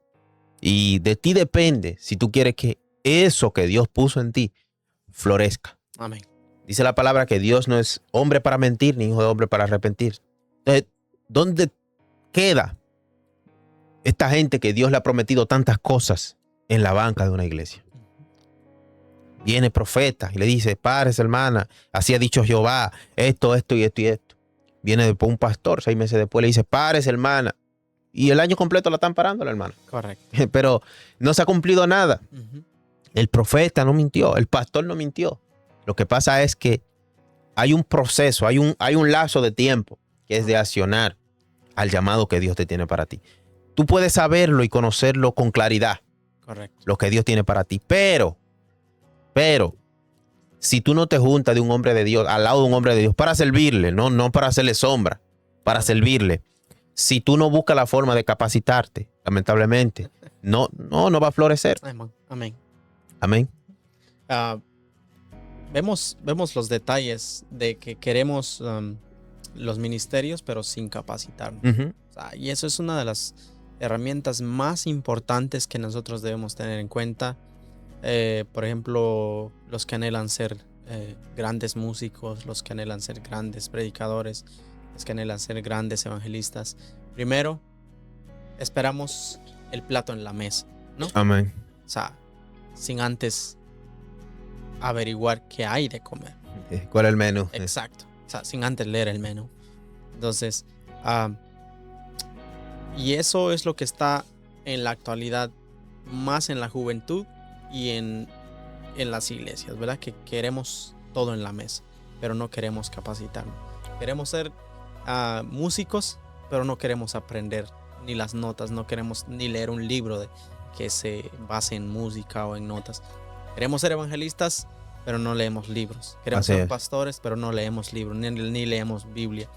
Y de ti depende si tú quieres que eso que Dios puso en ti florezca. Amén. Dice la palabra que Dios no es hombre para mentir, ni hijo de hombre para arrepentirse. Entonces, ¿dónde queda esta gente que Dios le ha prometido tantas cosas en la banca de una iglesia? Viene profeta y le dice, párese, hermana, así ha dicho Jehová, esto y esto y esto. Viene después un pastor, 6 meses después le dice, párese, hermana. Y el año completo la están parando, la hermana. Correcto. Pero no se ha cumplido nada. El profeta no mintió, el pastor no mintió. Lo que pasa es que hay un proceso, hay un lazo de tiempo que es de accionar al llamado que Dios te tiene para ti. Tú puedes saberlo y conocerlo con claridad, Correcto. lo que Dios tiene para ti. Pero, si tú no te juntas de un hombre de Dios, al lado de un hombre de Dios, para servirle, no para hacerle sombra, para servirle. Si tú no buscas la forma de capacitarte, lamentablemente, no va a florecer. Amén. Amén. Vemos los detalles de que queremos los ministerios, pero sin capacitarnos. O sea, y eso es una de las herramientas más importantes que nosotros debemos tener en cuenta. Por ejemplo, los que anhelan ser grandes músicos, los que anhelan ser grandes predicadores, los que anhelan ser grandes evangelistas. Primero, esperamos el plato en la mesa, ¿no? Amén. O sea, sin antes averiguar qué hay de comer. ¿Cuál es el menú? Exacto. O sea, sin antes leer el menú. Entonces, y eso es lo que está en la actualidad, más en la juventud y en las iglesias, ¿verdad? Que queremos todo en la mesa, pero no queremos capacitarnos. Queremos ser músicos, pero no queremos aprender ni las notas, no queremos ni leer un libro que se base en música o en notas. Queremos ser evangelistas, pero no leemos libros. Queremos ser pastores, pero no leemos libros, ni leemos Biblia.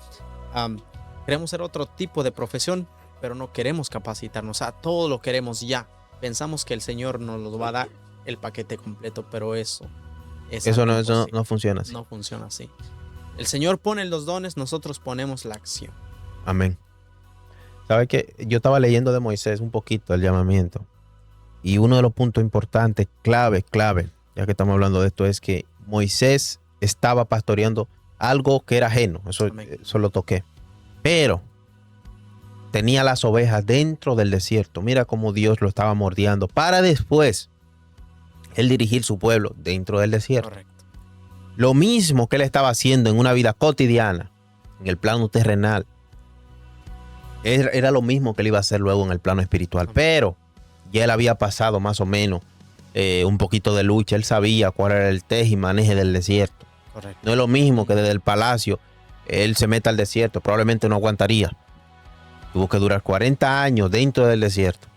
Queremos ser otro tipo de profesión, pero no queremos capacitarnos. O sea, todo lo queremos ya. Pensamos que el Señor nos lo va a dar el paquete completo, pero eso no funciona así. No funciona así. El Señor pone los dones, nosotros ponemos la acción. Amén. ¿Sabes qué? Yo estaba leyendo de Moisés un poquito el llamamiento. Y uno de los puntos importantes, clave, ya que estamos hablando de esto, es que Moisés estaba pastoreando algo que era ajeno. Eso lo toqué. Pero tenía las ovejas dentro del desierto. Mira cómo Dios lo estaba mordiendo para después él dirigir su pueblo dentro del desierto. Correcto. Lo mismo que él estaba haciendo en una vida cotidiana, en el plano terrenal, era lo mismo que él iba a hacer luego en el plano espiritual. Pero ya él había pasado más o menos un poquito de lucha. Él sabía cuál era el tej y maneje del desierto. Correcto. No es lo mismo que desde el palacio él se meta al desierto. Probablemente no aguantaría. Tuvo que durar 40 años dentro del desierto,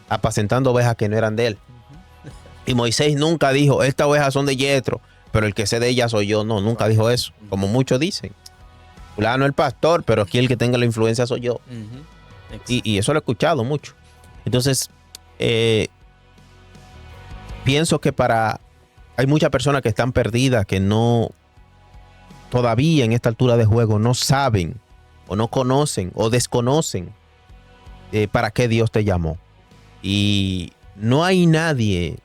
apacentando ovejas que no eran de él. Y Moisés nunca dijo, estas ovejas son de Yetro, pero el que sé de ellas soy yo. No, nunca dijo eso, como muchos dicen. Fulano el pastor, pero aquí el que tenga la influencia soy yo. Y eso lo he escuchado mucho. Entonces, pienso que hay muchas personas que están perdidas, que no, todavía en esta altura de juego, no saben, o no conocen, o desconocen para qué Dios te llamó. Y no hay nadie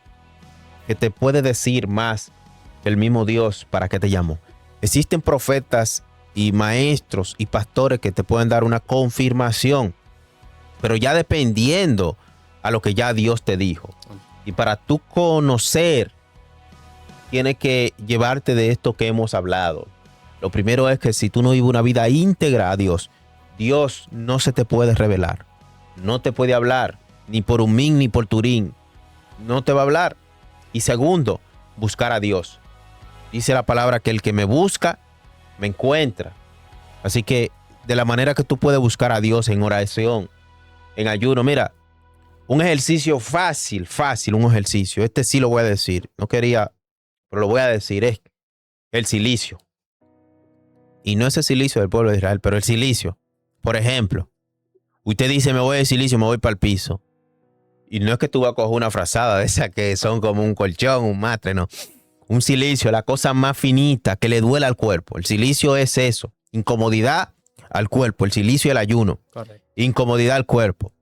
que te puede decir más que el mismo Dios para qué te llamó. Existen profetas y maestros y pastores que te pueden dar una confirmación, pero ya dependiendo a lo que ya Dios te dijo. Y para tú conocer, tienes que llevarte de esto que hemos hablado. Lo primero es que si tú no vives una vida íntegra a Dios, Dios no se te puede revelar. No te puede hablar, ni por un min ni por turín. No te va a hablar. Y segundo, buscar a Dios. Dice la palabra que el que me busca, me encuentra. Así que de la manera que tú puedes buscar a Dios en oración, en ayuno, mira, un ejercicio fácil, un ejercicio. Este sí lo voy a decir. No quería, pero lo voy a decir. Es el cilicio. Y no es el cilicio del pueblo de Israel, pero el cilicio. Por ejemplo, usted dice, me voy de cilicio, me voy para el piso. Y no es que tú vas a coger una frazada de esas que son como un colchón, un matre, no. Un cilicio, la cosa más finita que le duele al cuerpo. El cilicio es eso. Incomodidad al cuerpo. El cilicio y el ayuno. Correcto. Incomodidad al cuerpo.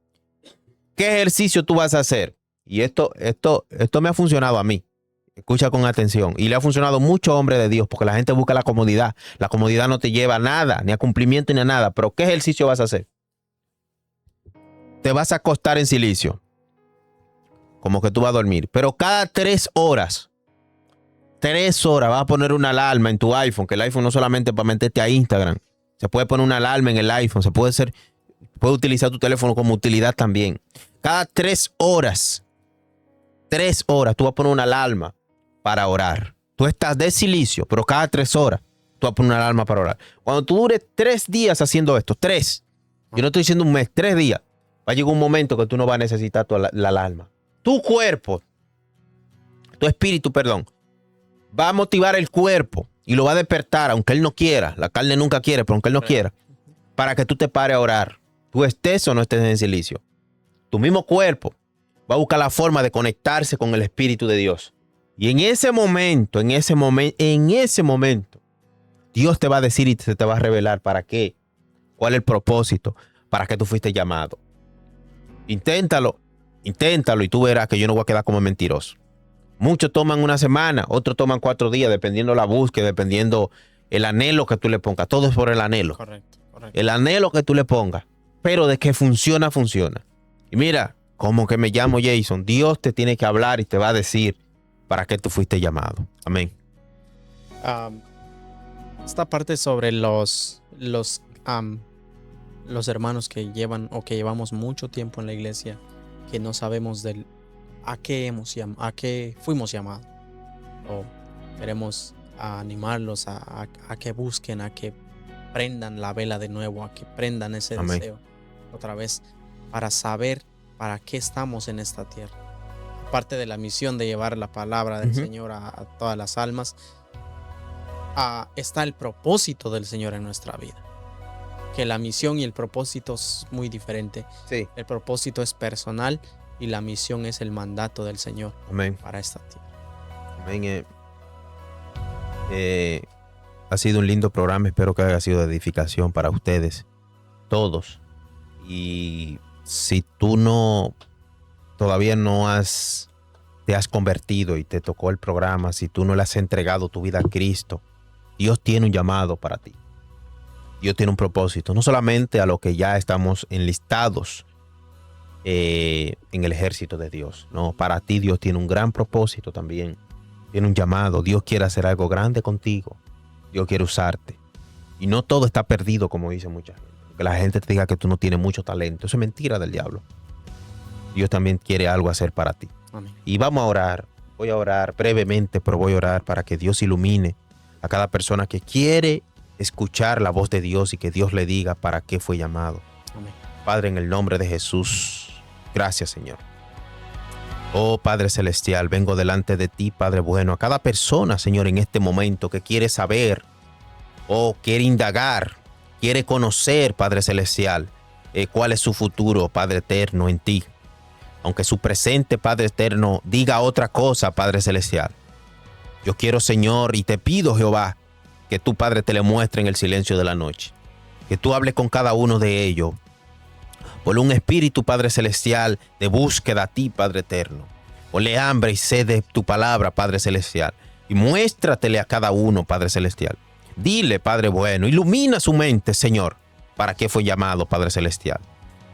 ¿Qué ejercicio tú vas a hacer? Y esto me ha funcionado a mí. Escucha con atención. Y le ha funcionado a muchos hombres de Dios, porque la gente busca la comodidad. La comodidad no te lleva a nada, ni a cumplimiento ni a nada. Pero ¿qué ejercicio vas a hacer? Te vas a acostar en cilicio. Como que tú vas a dormir. Pero cada 3 horas vas a poner una alarma en tu iPhone, que el iPhone no solamente para meterte a Instagram. Se puede poner una alarma en el iPhone. Puede utilizar tu teléfono como utilidad también. Cada 3 horas, tú vas a poner una alarma para orar. Tú estás de cilicio, pero cada 3 horas tú vas a poner una alarma para orar. Cuando tú dures 3 días haciendo esto, 3, yo no estoy diciendo un mes, 3 días, va a llegar un momento que tú no vas a necesitar la alarma. Tu cuerpo, tu espíritu, va a motivar el cuerpo y lo va a despertar, aunque él no quiera. La carne nunca quiere, pero aunque él no quiera, para que tú te pares a orar. Tú estés o no estés en cilicio. Tu mismo cuerpo va a buscar la forma de conectarse con el Espíritu de Dios. Y en ese momento, Dios te va a decir y se te va a revelar para qué, cuál es el propósito, para qué tú fuiste llamado. Inténtalo y tú verás que yo no voy a quedar como mentiroso. Muchos toman una semana, otros toman 4 días, dependiendo la búsqueda, dependiendo el anhelo que tú le pongas. Todo es por el anhelo. Correcto. El anhelo que tú le pongas. Pero de que funciona. Y mira, como que me llamo Jason, Dios te tiene que hablar y te va a decir para qué tú fuiste llamado. Amén. Esta parte sobre los hermanos que llevamos mucho tiempo en la iglesia, que no sabemos a qué fuimos llamados. O queremos animarlos a que busquen, a que prendan la vela de nuevo, a que prendan ese Amén. deseo otra vez, para saber para qué estamos en esta tierra. Aparte de la misión de llevar la palabra del Señor a todas las almas, está el propósito del Señor en nuestra vida. Que la misión y el propósito es muy diferente. Sí. El propósito es personal y la misión es el mandato del Señor. Amén. Para esta tierra. Amén. Ha sido un lindo programa. Espero que haya sido de edificación para ustedes, todos. Y si tú no todavía te has convertido y te tocó el programa, si tú no le has entregado tu vida a Cristo, Dios tiene un llamado para ti. Dios tiene un propósito, no solamente a los que ya estamos enlistados en el ejército de Dios. No, para ti Dios tiene un gran propósito también. Tiene un llamado. Dios quiere hacer algo grande contigo. Dios quiere usarte. Y no todo está perdido, como dice mucha gente. Que la gente te diga que tú no tienes mucho talento. Eso es mentira del diablo. Dios también quiere algo hacer para ti. Amén. Y vamos a orar. Voy a orar brevemente, pero voy a orar para que Dios ilumine a cada persona que quiere escuchar la voz de Dios y que Dios le diga para qué fue llamado. Amén. Padre, en el nombre de Jesús, gracias, Señor. Oh Padre Celestial, vengo delante de ti, Padre bueno, a cada persona, Señor, en este momento que quiere saber o quiere indagar, quiere conocer, Padre Celestial, cuál es su futuro, Padre eterno, en ti. Aunque su presente, Padre eterno, diga otra cosa, Padre Celestial. Yo quiero, Señor, y te pido, Jehová, que tu Padre te le muestre en el silencio de la noche. Que tú hables con cada uno de ellos. Ponle un espíritu, Padre Celestial, de búsqueda a ti, Padre eterno. Ponle hambre y sed de tu palabra, Padre Celestial. Y muéstratele a cada uno, Padre Celestial. Dile, Padre bueno, ilumina su mente, Señor, para qué fue llamado, Padre Celestial.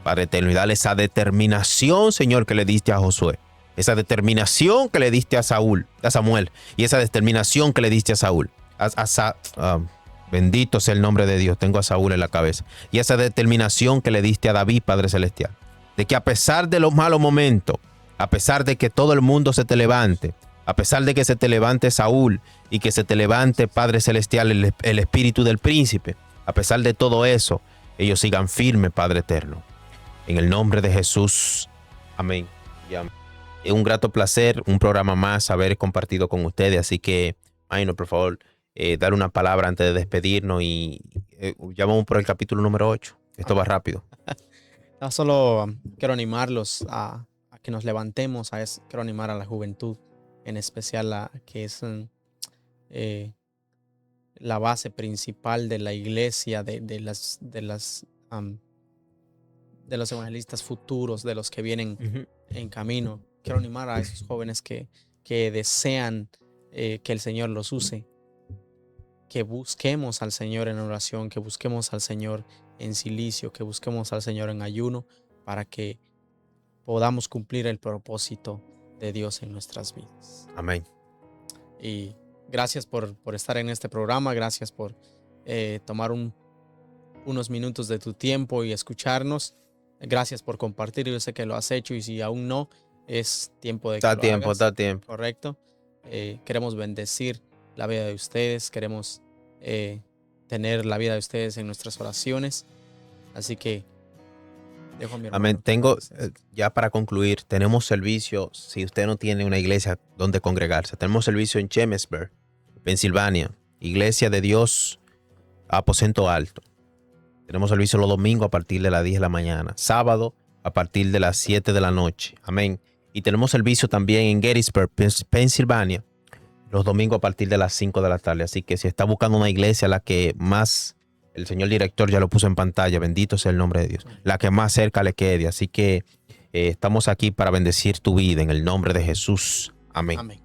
Padre eterno, y dale esa determinación, Señor, que le diste a Josué. Esa determinación que le diste a Samuel. Y esa determinación que le diste a Saúl. Bendito sea el nombre de Dios. Tengo a Saúl en la cabeza. Y esa determinación que le diste a David, Padre Celestial. De que a pesar de los malos momentos, a pesar de que todo el mundo se te levante, a pesar de que se te levante Saúl y que se te levante, Padre Celestial, el espíritu del príncipe, a pesar de todo eso, ellos sigan firmes, Padre eterno. En el nombre de Jesús. Amén. Y amén. Es un grato placer, un programa más, haber compartido con ustedes. Así que, Maino, por favor, dar una palabra antes de despedirnos y ya vamos por el capítulo número 8. Esto va rápido. No, solo quiero animarlos a que nos levantemos, quiero animar a la juventud, en especial a que es la base principal de la iglesia, de los evangelistas futuros, de los que vienen en camino. Quiero animar a esos jóvenes que desean que el Señor los use, que busquemos al Señor en oración, que busquemos al Señor en silicio, que busquemos al Señor en ayuno, para que podamos cumplir el propósito de Dios en nuestras vidas. Amén. Y gracias por estar en este programa, gracias por tomar unos minutos de tu tiempo y escucharnos. Gracias por compartir, yo sé que lo has hecho y si aún no, es tiempo de que lo hagas. Está tiempo. Correcto. Queremos bendecir la vida de ustedes, queremos tener la vida de ustedes en nuestras oraciones. Así que dejo a mi hermano. Amén. Ya para concluir, tenemos servicio, si usted no tiene una iglesia donde congregarse, tenemos servicio en Chambersburg, Pensilvania, Iglesia de Dios, Aposento Alto. Tenemos servicio los domingos a partir de las 10 de la mañana, sábado a partir de las 7 de la noche. Amén. Y tenemos servicio también en Gettysburg, Pensilvania, los domingos a partir de las 5 de la tarde. Así que si está buscando una iglesia, la que más, el señor director ya lo puso en pantalla, bendito sea el nombre de Dios, la que más cerca le quede. Así que estamos aquí para bendecir tu vida en el nombre de Jesús. Amén. Amén.